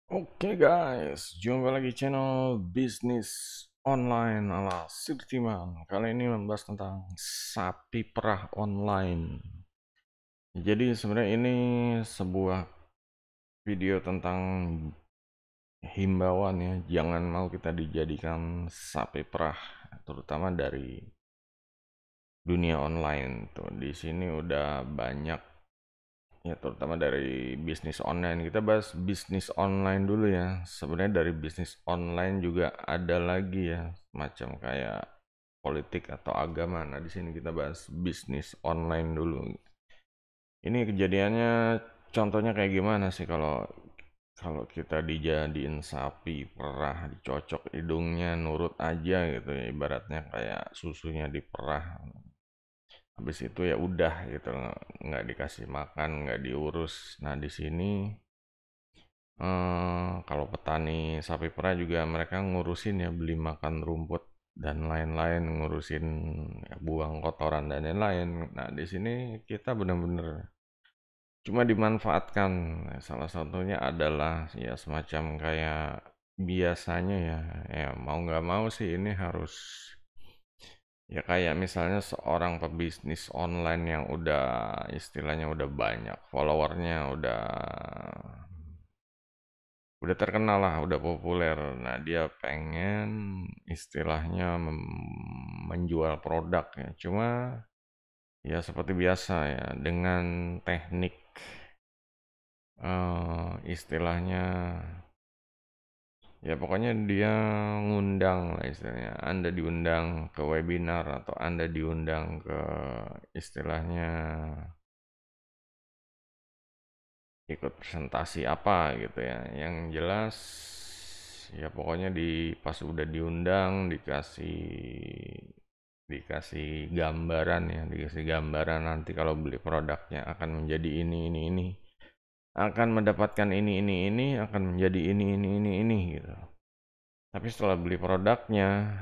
Oke guys, jumpa lagi channel bisnis online ala Sirtiman. Kali ini membahas tentang sapi perah online. Jadi sebenarnya ini sebuah video tentang himbauan ya, jangan mau kita dijadikan sapi perah, terutama dari dunia online tuh. Di sini udah banyak ya, terutama dari bisnis online. Kita bahas bisnis online dulu ya. Sebenarnya dari bisnis online juga ada lagi ya, macam kayak politik atau agama. Nah, di sini kita bahas bisnis online dulu. Ini kejadiannya, contohnya kayak gimana sih kalau kalau kita dijadiin sapi perah, dicocok hidungnya nurut aja gitu ya, ibaratnya kayak susunya diperah. Habis itu ya udah gitu, nggak dikasih makan, nggak diurus. Nah, di sini kalau petani sapi perah juga mereka ngurusin ya, beli makan rumput dan lain-lain, ngurusin ya, buang kotoran dan lain-lain. Nah, di sini kita benar-benar cuma dimanfaatkan. Nah, salah satunya adalah ya semacam kayak biasanya ya, ya mau nggak mau sih ini harus ya kayak misalnya seorang pebisnis online yang udah istilahnya udah banyak followernya, udah terkenal lah, udah populer. Nah, dia pengen istilahnya menjual produk ya. Cuma ya seperti biasa ya, dengan teknik istilahnya ya pokoknya dia ngundang lah istilahnya. Anda diundang ke webinar atau Anda diundang ke istilahnya ikut presentasi apa gitu ya. Yang jelas ya pokoknya pas udah diundang dikasih gambaran ya, dikasih gambaran nanti kalau beli produknya akan menjadi ini, akan mendapatkan ini, akan menjadi ini gitu. Tapi setelah beli produknya,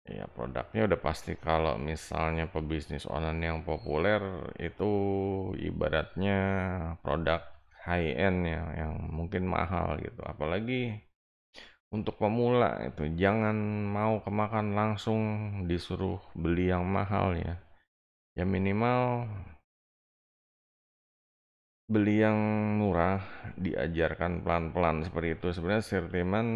ya produknya udah pasti kalau misalnya pebisnis online yang populer itu ibaratnya produk high end ya, yang mungkin mahal gitu. Apalagi untuk pemula itu jangan mau kemakan langsung disuruh beli yang mahal ya. Ya minimal beli yang murah, diajarkan pelan-pelan seperti itu. Sebenarnya Sirtiman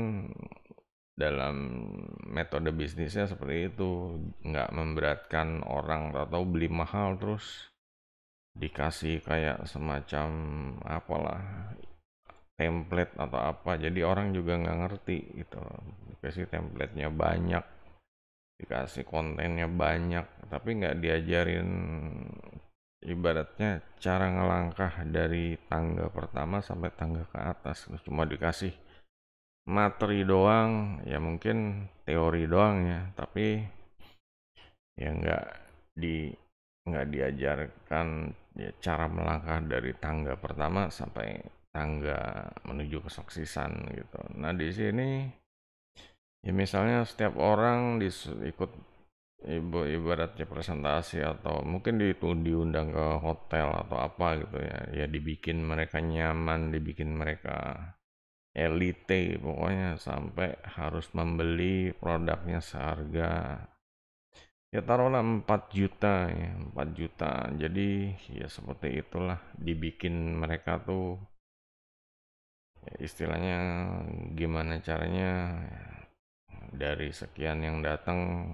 dalam metode bisnisnya seperti itu, nggak memberatkan orang atau beli mahal terus dikasih kayak semacam apalah template atau apa, jadi orang juga nggak ngerti gitu. Dikasih templatenya banyak, dikasih kontennya banyak, tapi nggak diajarin ibaratnya cara ngelangkah dari tangga pertama sampai tangga ke atas. Cuma dikasih materi doang, ya mungkin teori doang ya, tapi ya di nggak diajarkan ya cara melangkah dari tangga pertama sampai tangga menuju kesuksesan gitu. Nah, di sini ya misalnya setiap orang ikut ibaratnya presentasi atau mungkin diundang ke hotel atau apa gitu ya, ya dibikin mereka nyaman, dibikin mereka elite pokoknya sampai harus membeli produknya seharga ya taruhlah 4 juta ya, 4 juta. Jadi ya seperti itulah, dibikin mereka tuh ya istilahnya gimana caranya ya, dari sekian yang datang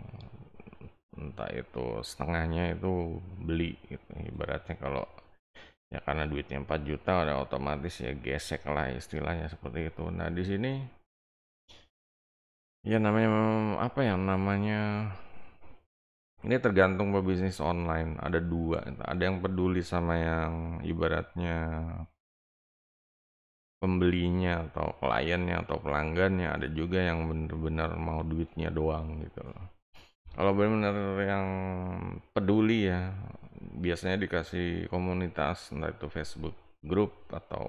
entah itu setengahnya itu beli gitu. Ibaratnya kalau ya karena duitnya 4 juta udah otomatis ya gesek lah istilahnya seperti itu. Nah, di sini ya namanya apa ya namanya, ini tergantung pebisnis online. Ada dua, ada yang peduli sama yang ibaratnya pembelinya atau kliennya atau pelanggannya, ada juga yang bener-bener mau duitnya doang gitu loh. Kalau bener-bener yang peduli ya, biasanya dikasih komunitas, entah itu Facebook group atau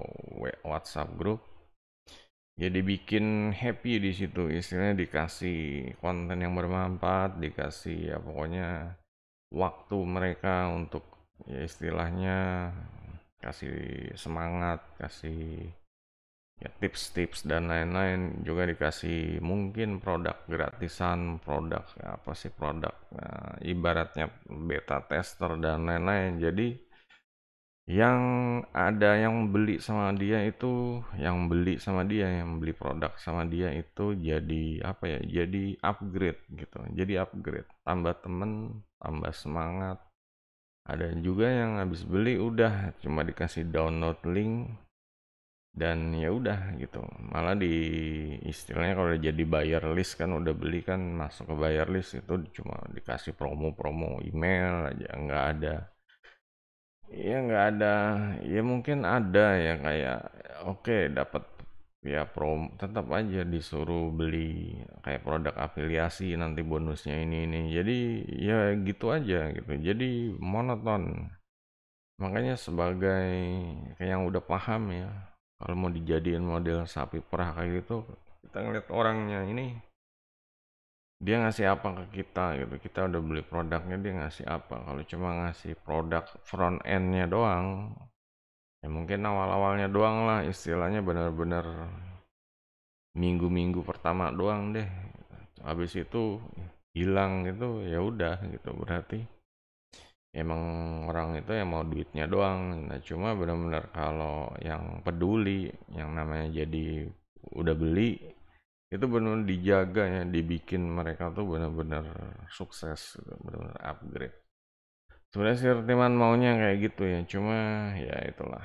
WhatsApp group. Jadi bikin happy di situ, istilahnya dikasih konten yang bermanfaat, dikasih ya pokoknya waktu mereka untuk ya istilahnya kasih semangat, kasih ya tips-tips dan lain-lain, juga dikasih mungkin produk gratisan, produk apa sih, produk ibaratnya beta tester dan lain-lain. Jadi yang ada yang beli sama dia itu, yang beli produk sama dia itu jadi apa ya, jadi upgrade gitu, jadi upgrade, tambah temen, tambah semangat. Ada juga yang habis beli udah cuma dikasih download link dan ya udah gitu, malah di istilahnya kalau udah jadi buyer list kan, udah beli kan masuk ke buyer list itu cuma dikasih promo-promo email aja, nggak ada. Iya nggak ada, ya mungkin ada ya kayak oke dapat ya tetap aja disuruh beli kayak produk afiliasi nanti bonusnya ini. Jadi ya gitu aja gitu. Jadi monoton. Makanya sebagai kayak yang udah paham ya, kalau mau dijadiin model sapi perah kayak gitu, kita ngeliat orangnya ini dia ngasih apa ke kita gitu, kita udah beli produknya dia ngasih apa. Kalau cuma ngasih produk front endnya doang, ya mungkin awal-awalnya doang lah, istilahnya benar-benar minggu-minggu pertama doang deh. Habis itu hilang gitu, ya udah gitu, berarti emang orang itu yang mau duitnya doang. Nah cuma benar-benar kalau yang peduli, yang namanya jadi udah beli, itu benar-benar dijaga ya, dibikin mereka tuh benar-benar sukses gitu, benar-benar upgrade. Sebenarnya sih Timan maunya kayak gitu ya, cuma ya itulah,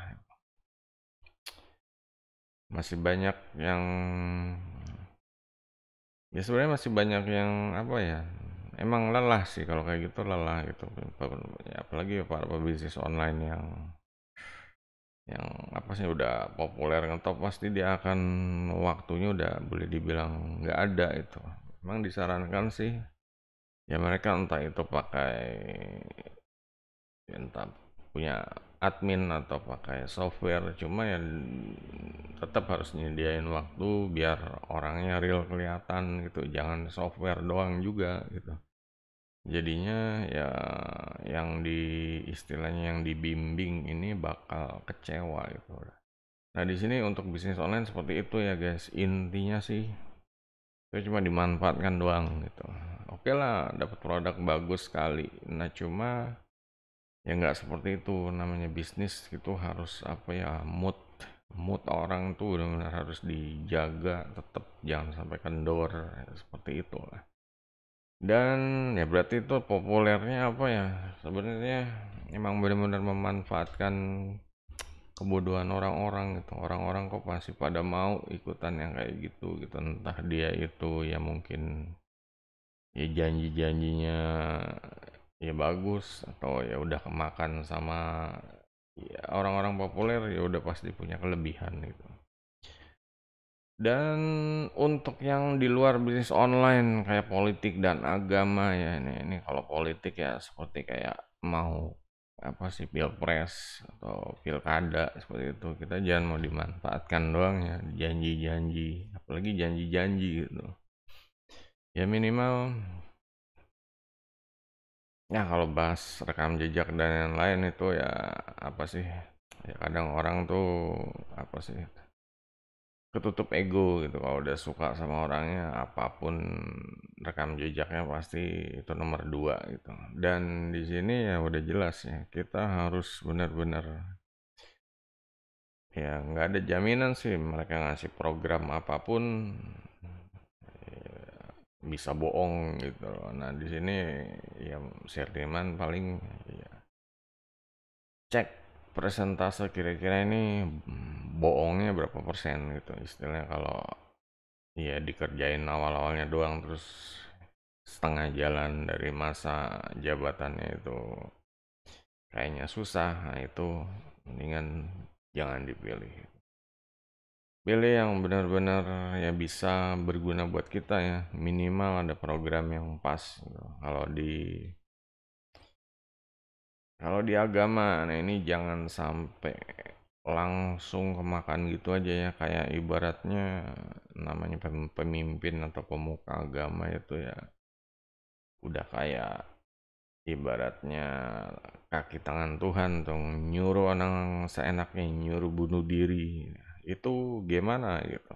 masih banyak yang, ya sebenarnya masih banyak yang apa ya, emang lelah sih kalau kayak gitu, lelah gitu. Ya, apalagi para pebisnis online yang apa sih udah populer ngetop, pasti dia akan waktunya udah boleh dibilang nggak ada itu. Emang disarankan sih ya mereka entah itu pakai, entah punya admin atau pakai software, cuma ya tetap harus nyediain waktu biar orangnya real kelihatan gitu, jangan software doang juga gitu. Jadinya ya yang di istilahnya yang dibimbing ini bakal kecewa gitu. Nah, di sini untuk bisnis online seperti itu ya guys. Intinya sih itu cuma dimanfaatkan doang gitu. Oke lah, dapat produk bagus sekali. Nah, cuma ya nggak seperti itu, namanya bisnis itu harus apa ya, mood mood orang tuh benar-benar harus dijaga, tetap jangan sampai kendor seperti itu lah. Dan ya berarti itu populernya apa ya, sebenarnya emang benar-benar memanfaatkan kebodohan orang-orang gitu. Orang-orang kok pasti pada mau ikutan yang kayak gitu gitu, entah dia itu ya mungkin ya janji-janjinya ya bagus, atau ya udah kemakan sama ya orang-orang populer, ya udah pasti punya kelebihan gitu. Dan untuk yang di luar bisnis online kayak politik dan agama ya, ini kalau politik ya seperti kayak mau apa sih, pilpres atau pilkada seperti itu, kita jangan mau dimanfaatkan doang ya, janji-janji, apalagi janji-janji gitu. Ya minimal ya kalau bahas rekam jejak dan lain-lain itu ya apa sih, ya kadang orang tuh apa sih, ketutup ego gitu. Kalau udah suka sama orangnya, apapun rekam jejaknya pasti itu nomor dua gitu. Dan di sini ya udah jelas ya, kita harus benar-benar ya nggak ada jaminan sih mereka ngasih program apapun, bisa bohong gitu loh. Nah di sini ya Sirtiman paling ya cek persentase kira-kira ini bohongnya berapa persen gitu, istilahnya kalau ya dikerjain awal-awalnya doang terus setengah jalan dari masa jabatannya itu kayaknya susah. Nah itu mendingan jangan dipilih, pilih yang benar-benar ya bisa berguna buat kita ya, minimal ada program yang pas gitu. Kalau di agama, nah ini jangan sampai langsung kemakan gitu aja ya, kayak ibaratnya namanya pemimpin atau pemuka agama itu ya udah kayak ibaratnya kaki tangan Tuhan tuh, nyuruh orang seenaknya, nyuruh bunuh diri. Itu gimana gitu,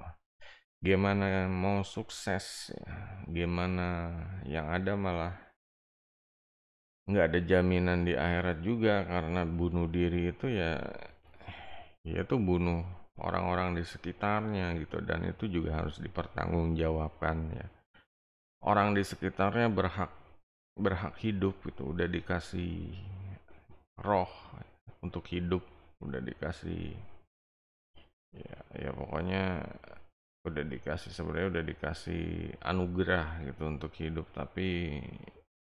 gimana mau sukses ya, gimana yang ada malah nggak ada jaminan di akhirat juga, karena bunuh diri itu ya itu bunuh orang-orang di sekitarnya gitu, dan itu juga harus dipertanggungjawabkan ya. Orang di sekitarnya berhak berhak hidup gitu, udah dikasih roh untuk hidup, udah dikasih ya pokoknya udah dikasih, sebenarnya udah dikasih anugerah gitu untuk hidup, tapi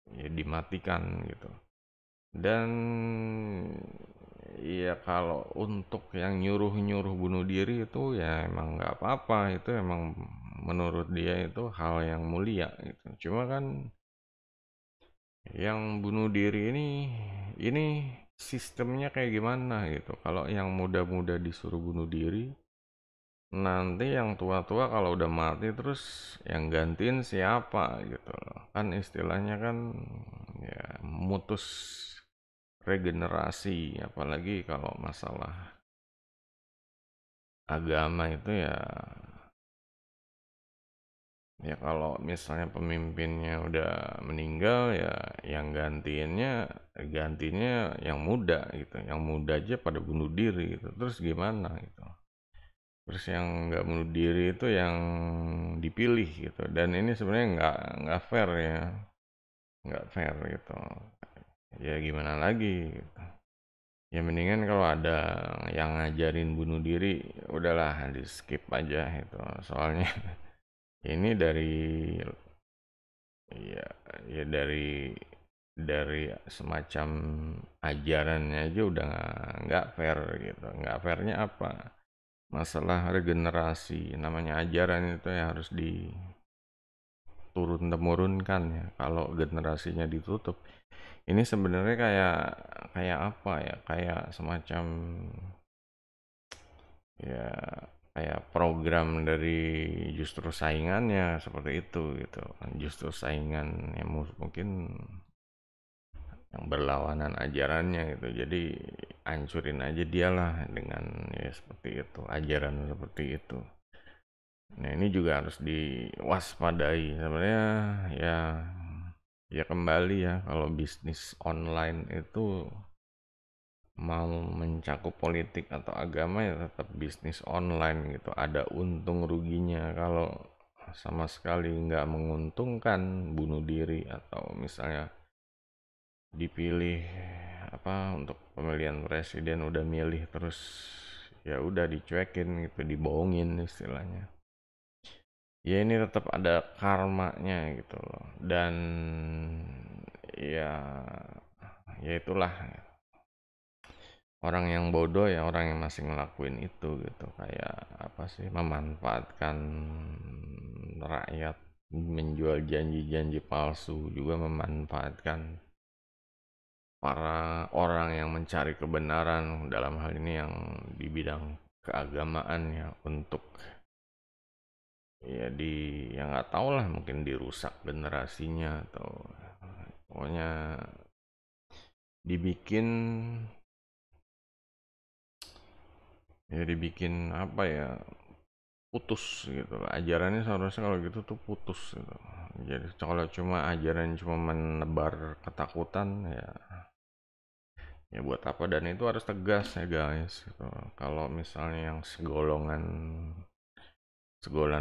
ya dimatikan gitu. Dan ya kalau untuk yang nyuruh-nyuruh bunuh diri itu ya emang nggak apa-apa, itu emang menurut dia itu hal yang mulia gitu. Cuma kan yang bunuh diri ini sistemnya kayak gimana gitu. Kalau yang muda-muda disuruh bunuh diri, nanti yang tua-tua kalau udah mati terus yang gantiin siapa gitu loh. Kan istilahnya kan ya mutus regenerasi, apalagi kalau masalah agama itu ya kalau misalnya pemimpinnya udah meninggal ya yang gantinya yang muda gitu, yang muda aja pada bunuh diri gitu, terus gimana gitu. Terus yang nggak bunuh diri itu yang dipilih gitu, dan ini sebenarnya nggak fair ya, nggak fair gitu. Ya gimana lagi gitu. Ya mendingan kalau ada yang ngajarin bunuh diri, udahlah di skip aja itu. Soalnya ini ya ya dari semacam ajarannya aja udah nggak fair gitu. Nggak fairnya apa? Masalah regenerasi, namanya ajaran itu ya harus diturun temurunkan ya. Kalau generasinya ditutup, ini sebenarnya kayak kayak apa ya? Kayak semacam ya kayak program dari justru saingannya seperti itu gitu. Justru saingan yang mungkin yang berlawanan ajarannya gitu, jadi hancurin aja dialah dengan ya seperti itu, ajaran seperti itu. Nah ini juga harus diwaspadai sebenarnya ya. Ya kembali ya, kalau bisnis online itu mau mencakup politik atau agama ya tetap bisnis online gitu, ada untung ruginya. Kalau sama sekali nggak menguntungkan bunuh diri, atau misalnya dipilih apa untuk pemilihan presiden udah milih terus ya udah dicuekin gitu, dibohongin istilahnya, ya ini tetap ada karmanya gitu loh. Dan ya ya itulah, orang yang bodoh ya orang yang masih ngelakuin itu gitu, kayak apa sih, memanfaatkan rakyat, menjual janji-janji palsu, juga memanfaatkan para orang yang mencari kebenaran dalam hal ini yang di bidang keagamaan ya, untuk ya yang nggak tahu lah, mungkin dirusak generasinya, atau pokoknya dibikin dibikin apa ya, putus gitu. Ajarannya seharusnya kalau gitu tuh putus gitu. Jadi kalau cuma ajaran cuma menebar ketakutan ya buat apa, dan itu harus tegas ya guys gitu. Kalau misalnya yang segolan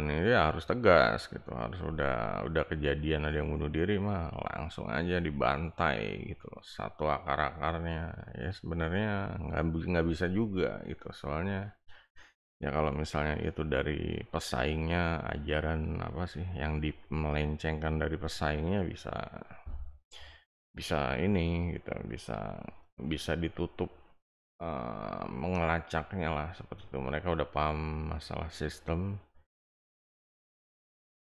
ini ya harus tegas gitu, harus udah kejadian ada yang bunuh diri mah langsung aja dibantai gitu satu akar-akarnya. Ya sebenarnya nggak bisa juga gitu, soalnya ya kalau misalnya itu dari pesaingnya, ajaran apa sih yang melencengkan dari pesaingnya, bisa bisa ini gitu, bisa bisa ditutup, mengelacaknya lah seperti itu. Mereka udah paham masalah sistem.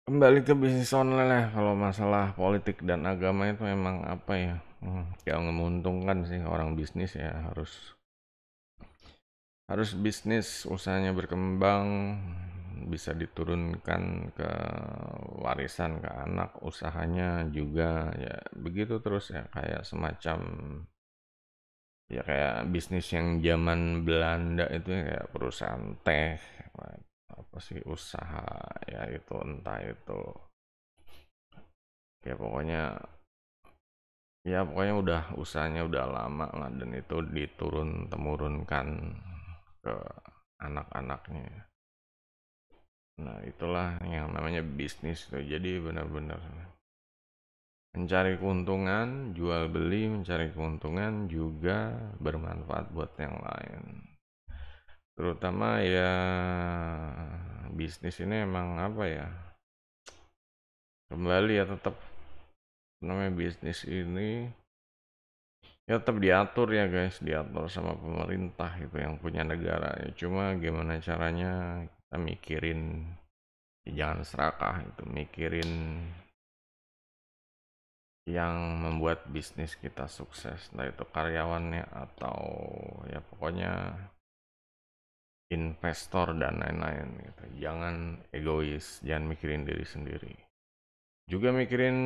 Kembali ke bisnis online lah, kalau masalah politik dan agama itu memang apa ya, gak menguntungkan sih. Orang bisnis ya harus harus bisnis, usahanya berkembang, bisa diturunkan ke warisan ke anak, usahanya juga ya begitu terus ya, kayak semacam Ya kayak bisnis yang zaman Belanda itu ya, kayak perusahaan teh, apa sih usaha ya itu entah itu ya pokoknya udah usahanya udah lama lah dan itu diturun temurunkan ke anak-anaknya. Nah itulah yang namanya bisnis tuh. Jadi benar-benar mencari keuntungan, jual beli, mencari keuntungan juga bermanfaat buat yang lain. Terutama ya bisnis ini emang apa ya? Kembali ya tetap namanya bisnis ini ya tetap diatur ya guys, diatur sama pemerintah itu yang punya negara. Ya, cuma gimana caranya kita mikirin, ya jangan serakah itu mikirin yang membuat bisnis kita sukses, entah itu karyawannya atau ya pokoknya investor dan lain-lain gitu. Jangan egois, jangan mikirin diri sendiri. Juga mikirin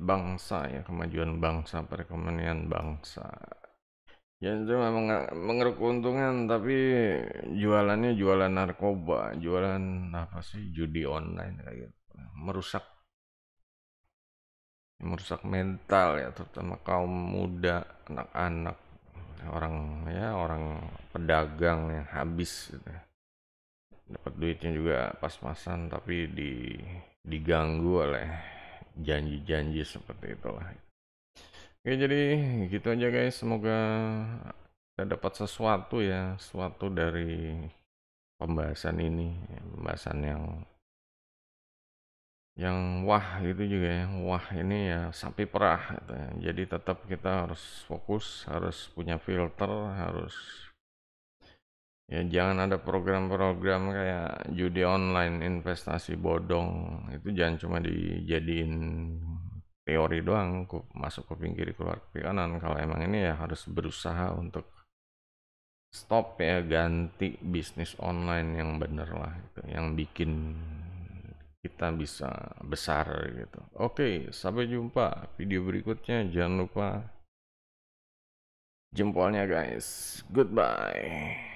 bangsa ya, kemajuan bangsa, perekonomian bangsa. Ya itu memang mengeruk keuntungan tapi jualannya jualan narkoba, jualan apa sih judi online kayak gitu. Merusak merusak mental ya terutama kaum muda, anak-anak, orang pedagang yang habis gitu. Dapat duitnya juga pas-pasan tapi diganggu oleh janji-janji seperti itulah. Oke, jadi gitu aja guys. Semoga kita dapat sesuatu ya, sesuatu dari pembahasan ini, pembahasan yang wah gitu juga ya. Wah ini ya sapi perah gitu ya. Jadi tetap kita harus fokus, harus punya filter, harus ya jangan ada program-program kayak judi online, investasi bodong. Itu jangan cuma dijadiin teori doang, masuk kuping kiri keluar kuping kanan. Kalau emang ini ya harus berusaha untuk stop ya, ganti bisnis online yang bener lah gitu, yang bikin kita bisa besar gitu. Oke, sampai jumpa video berikutnya. Jangan lupa jempolnya guys. Goodbye.